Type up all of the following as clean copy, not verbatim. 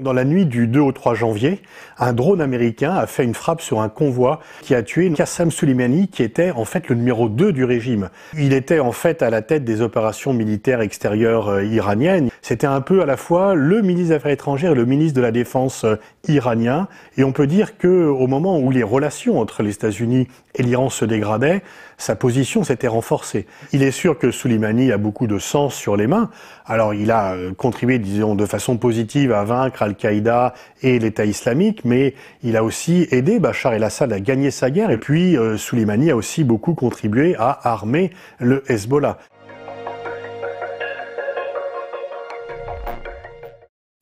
Dans la nuit du 2 au 3 janvier, un drone américain a fait une frappe sur un convoi qui a tué Qassem Soleimani, qui était en fait le numéro 2 du régime. Il était en fait à la tête des opérations militaires extérieures iraniennes. C'était un peu à la fois le ministre des Affaires étrangères et le ministre de la Défense iranien. Et on peut dire qu'au moment où les relations entre les États-Unis et l'Iran se dégradaient, sa position s'était renforcée. Il est sûr que Soleimani a beaucoup de sang sur les mains. Alors il a contribué, disons, de façon positive à vaincre Al-Qaïda et l'État islamique, mais il a aussi aidé Bachar el-Assad à gagner sa guerre. Et puis Soleimani a aussi beaucoup contribué à armer le Hezbollah.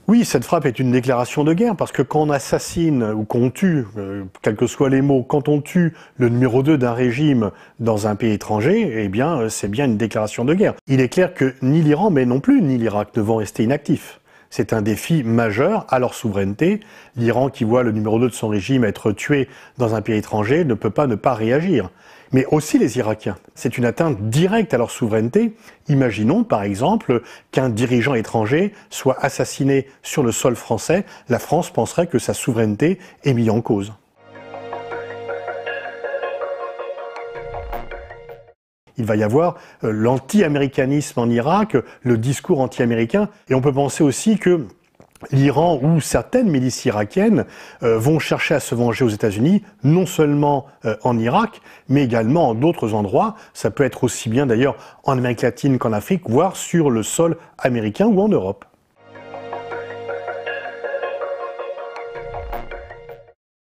Oui, cette frappe est une déclaration de guerre, parce que quand on assassine ou qu'on tue, quels que soient les mots, quand on tue le numéro 2 d'un régime dans un pays étranger, eh bien, c'est bien une déclaration de guerre. Il est clair que ni l'Iran, mais non plus ni l'Irak ne vont rester inactifs. C'est un défi majeur à leur souveraineté. L'Iran, qui voit le numéro 2 de son régime être tué dans un pays étranger, ne peut pas ne pas réagir. Mais aussi les Irakiens. C'est une atteinte directe à leur souveraineté. Imaginons, par exemple, qu'un dirigeant étranger soit assassiné sur le sol français. La France penserait que sa souveraineté est mise en cause. Il va y avoir l'anti-américanisme en Irak, le discours anti-américain. Et on peut penser aussi que l'Iran ou certaines milices irakiennes vont chercher à se venger aux États-Unis, non seulement en Irak, mais également en d'autres endroits. Ça peut être aussi bien d'ailleurs en Amérique latine qu'en Afrique, voire sur le sol américain ou en Europe.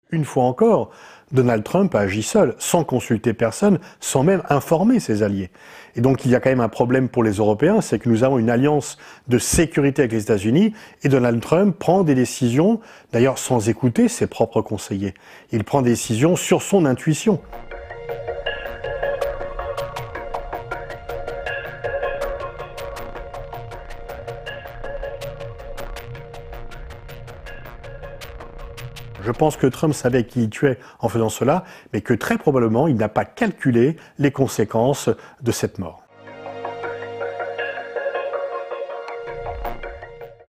Une fois encore, Donald Trump a agi seul, sans consulter personne, sans même informer ses alliés. Et donc il y a quand même un problème pour les Européens, c'est que nous avons une alliance de sécurité avec les États-Unis, et Donald Trump prend des décisions, d'ailleurs sans écouter ses propres conseillers. Il prend des décisions sur son intuition. Je pense que Trump savait qui il tuait en faisant cela, mais que très probablement il n'a pas calculé les conséquences de cette mort.